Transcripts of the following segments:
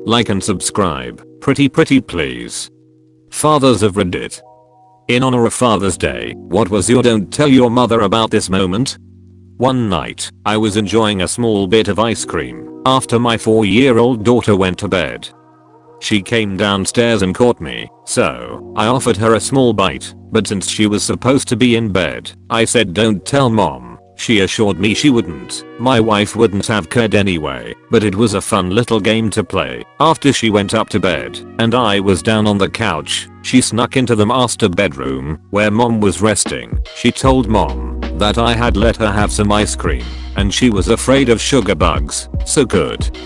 like and subscribe. Pretty please. Fathers of Reddit. In honor of Father's Day, what was your don't tell your mother about this moment? One night, I was enjoying a small bit of ice cream after my 4-year-old daughter went to bed. She came downstairs and caught me, so I offered her a small bite, but since she was supposed to be in bed, I said don't tell mom. She assured me she wouldn't. My wife wouldn't have cared anyway, but it was a fun little game to play. After she went up to bed, and I was down on the couch, she snuck into the master bedroom, where mom was resting. She told mom that I had let her have some ice cream, and she was afraid of sugar bugs, so could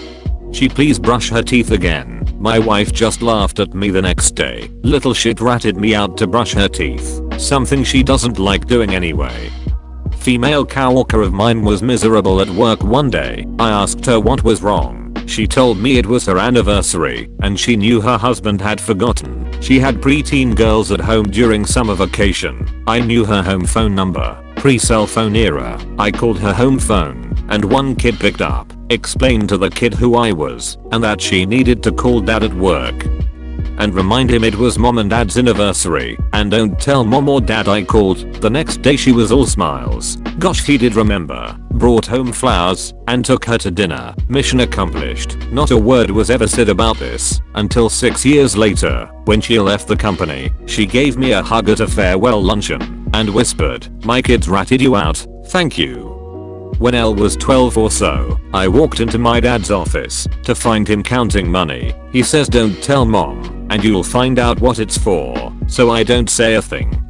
she please brush her teeth again? My wife just laughed at me the next day. Little shit ratted me out to brush her teeth, something she doesn't like doing anyway. Female coworker of mine was miserable at work one day. I asked her what was wrong. She told me it was her anniversary and she knew her husband had forgotten. She had preteen girls at home during summer vacation. I knew her home phone number. Pre-cell phone era. I called her home phone and one kid picked up, explained to the kid who I was and that she needed to call dad at work and remind him it was mom and dad's anniversary, and don't tell mom or dad I called. The next day she was all smiles. Gosh, he did remember. Brought home flowers and took her to dinner. Mission accomplished. Not a word was ever said about this until 6 years later, when she left the company. She gave me a hug at a farewell luncheon and whispered, "My kids ratted you out, thank you." When Elle was 12 or so, I walked into my dad's office to find him counting money. He says don't tell mom and you'll find out what it's for, so I don't say a thing.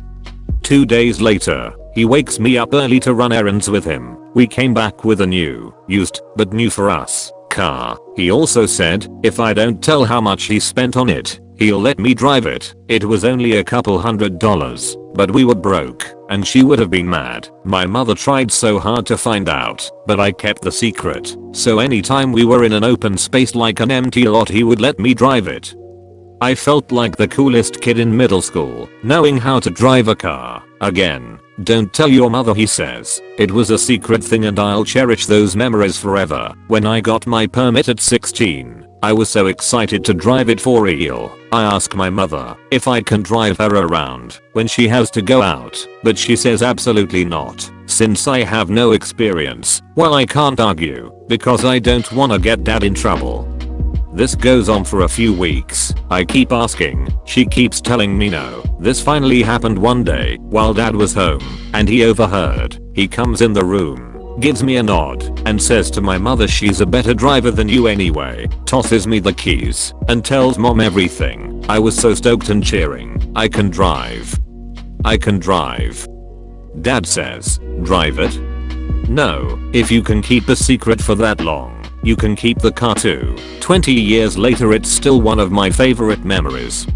2 days later, he wakes me up early to run errands with him. We came back with a used, but new for us, car. He also said, if I don't tell how much he spent on it, he'll let me drive it. It was only a couple $100, but we were broke, and she would have been mad. My mother tried so hard to find out, but I kept the secret, so anytime we were in an open space like an empty lot he would let me drive it. I felt like the coolest kid in middle school, knowing how to drive a car. Again, don't tell your mother, he says. It was a secret thing and I'll cherish those memories forever. When I got my permit at 16, I was so excited to drive it for real. I ask my mother if I can drive her around when she has to go out, but she says absolutely not. Since I have no experience, well, I can't argue, because I don't wanna get dad in trouble. This goes on for a few weeks. I keep asking, she keeps telling me no. This finally happened one day while dad was home and he overheard. He comes in the room, gives me a nod and says to my mother she's a better driver than you anyway, tosses me the keys and tells mom everything. I was so stoked and cheering. I can drive. Dad says, drive it? No, if you can keep a secret for that long, you can keep the car too. 20 years later it's still one of my favorite memories.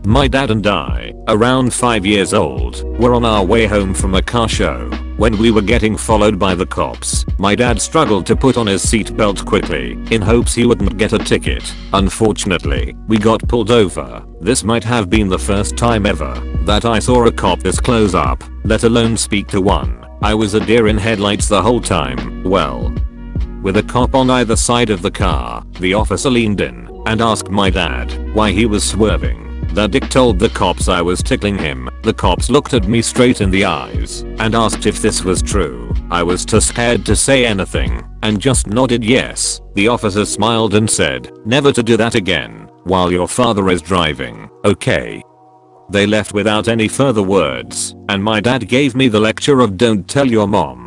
My dad and I, around 5 years old, were on our way home from a car show when we were getting followed by the cops. My dad struggled to put on his seatbelt quickly in hopes he wouldn't get a ticket. Unfortunately, we got pulled over. This might have been the first time ever that I saw a cop this close up, let alone speak to one. I was a deer in headlights the whole time. Well, with a cop on either side of the car, the officer leaned in and asked my dad why he was swerving. The dick told the cops I was tickling him. The cops looked at me straight in the eyes and asked if this was true. I was too scared to say anything and just nodded yes. The officer smiled and said, never to do that again while your father is driving, okay? They left without any further words, and my dad gave me the lecture of don't tell your mom.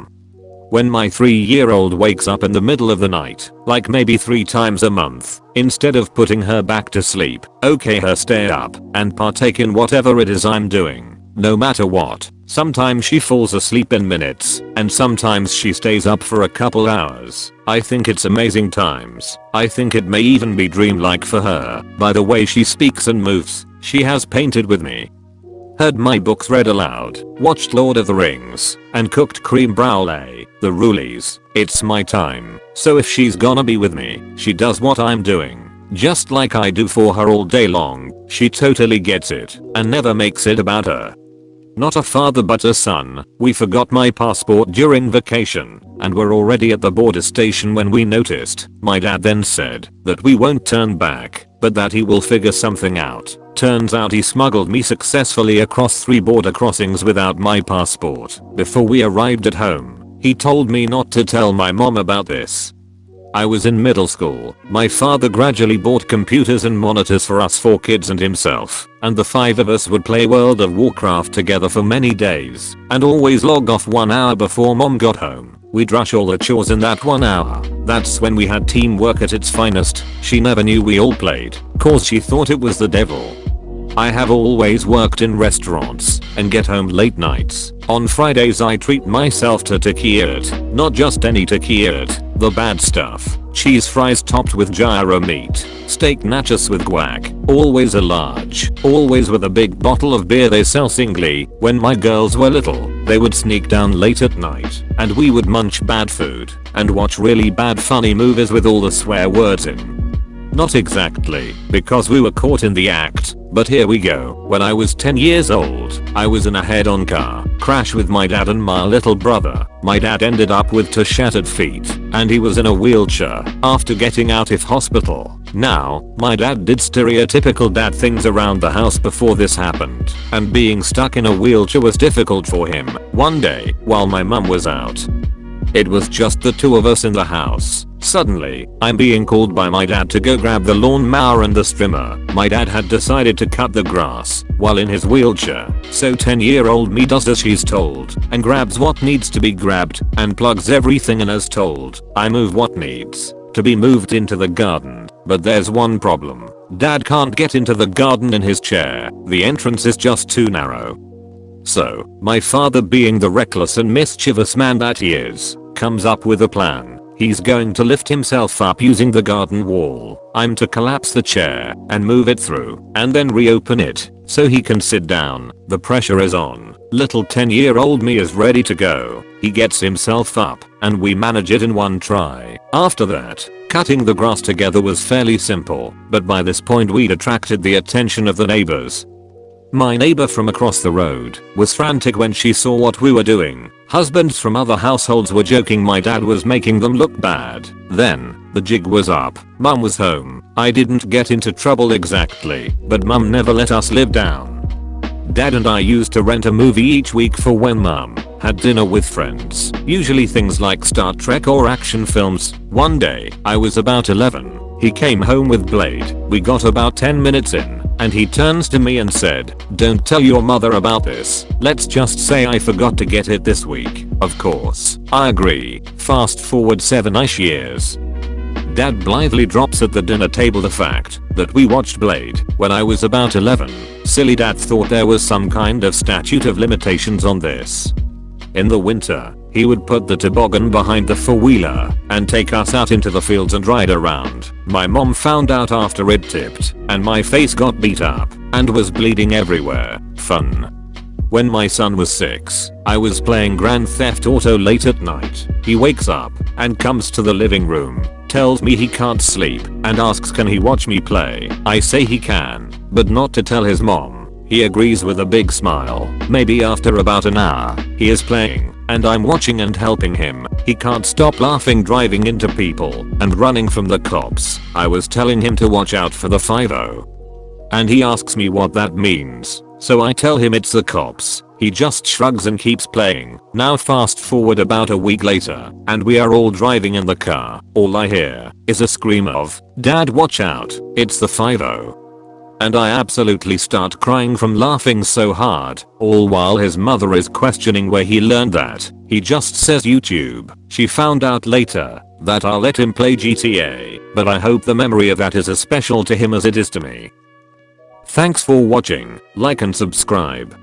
When my 3-year-old wakes up in the middle of the night, like maybe 3 times a month, instead of putting her back to sleep, okay, her stay up and partake in whatever it is I'm doing, no matter what. Sometimes she falls asleep in minutes, and sometimes she stays up for a couple hours. I think it's amazing times. I think it may even be dreamlike for her by the way she speaks and moves. She has painted with me, heard my books read aloud, watched Lord of the Rings, and cooked cream brulee. The rulies. It's my time, so if she's gonna be with me, she does what I'm doing, just like I do for her all day long. She totally gets it and never makes it about her. Not a father but a son. We forgot my passport during vacation and were already at the border station when we noticed. My dad then said that we won't turn back, but that he will figure something out. Turns out he smuggled me successfully across 3 border crossings without my passport. Before we arrived at home, he told me not to tell my mom about this. I was in middle school. My father gradually bought computers and monitors for us 4 kids and himself, and the 5 of us would play World of Warcraft together for many days, and always log off 1 hour before mom got home. We'd rush all the chores in that 1 hour. That's when we had teamwork at its finest. She never knew we all played, cause she thought it was the devil. I have always worked in restaurants and get home late nights. On Fridays I treat myself to taquirt, not just any taquirt, the bad stuff. Cheese fries topped with gyro meat, steak nachos with guac, always a large, always with a big bottle of beer they sell singly. When my girls were little, they would sneak down late at night, and we would munch bad food and watch really bad funny movies with all the swear words in. Not exactly, because we were caught in the act, but here we go. When I was 10 years old, I was in a head-on car crash with my dad and my little brother. My dad ended up with 2 shattered feet, and he was in a wheelchair after getting out of hospital. Now, my dad did stereotypical dad things around the house before this happened, and being stuck in a wheelchair was difficult for him. One day, while my mum was out, it was just the 2 of us in the house. Suddenly, I'm being called by my dad to go grab the lawn mower and the trimmer. My dad had decided to cut the grass while in his wheelchair, so 10-year-old me does as she's told and grabs what needs to be grabbed and plugs everything in as told. I move what needs to be moved into the garden, but there's one problem. Dad can't get into the garden in his chair. The entrance is just too narrow. So, my father, being the reckless and mischievous man that he is, comes up with a plan. He's going to lift himself up using the garden wall. I'm to collapse the chair and move it through and then reopen it so he can sit down. The pressure is on. Little 10-year-old me is ready to go. He gets himself up and we manage it in 1 try. After that, cutting the grass together was fairly simple, but by this point we'd attracted the attention of the neighbors. My neighbor from across the road was frantic when she saw what we were doing. Husbands from other households were joking my dad was making them look bad. Then, the jig was up. Mum was home. I didn't get into trouble exactly, but mum never let us live down. Dad and I used to rent a movie each week for when mum had dinner with friends. Usually things like Star Trek or action films. One day, I was about 11. He came home with Blade. We got about 10 minutes in, and he turns to me and said, "Don't tell your mother about this. Let's just say I forgot to get it this week." Of course, I agree. Fast forward 7-ish years. Dad blithely drops at the dinner table the fact that we watched Blade when I was about 11. Silly dad thought there was some kind of statute of limitations on this. In the winter, he would put the toboggan behind the 4-wheeler and take us out into the fields and ride around. My mom found out after it tipped, and my face got beat up and was bleeding everywhere. Fun. When my son was 6, I was playing Grand Theft Auto late at night. He wakes up and comes to the living room, tells me he can't sleep, and asks can he watch me play. I say he can, but not to tell his mom. He agrees with a big smile. Maybe after about an hour, he is playing, and I'm watching and helping him. He can't stop laughing, driving into people and running from the cops. I was telling him to watch out for the 5-0. And he asks me what that means. So I tell him it's the cops. He just shrugs and keeps playing. Now fast forward about a week later, and we are all driving in the car. All I hear is a scream of, "Dad, watch out, it's the 5-0. And I absolutely start crying from laughing so hard, all while his mother is questioning where he learned that. He just says YouTube. She found out later that I'll let him play GTA, but I hope the memory of that is as special to him as it is to me. Thanks for watching, like and subscribe.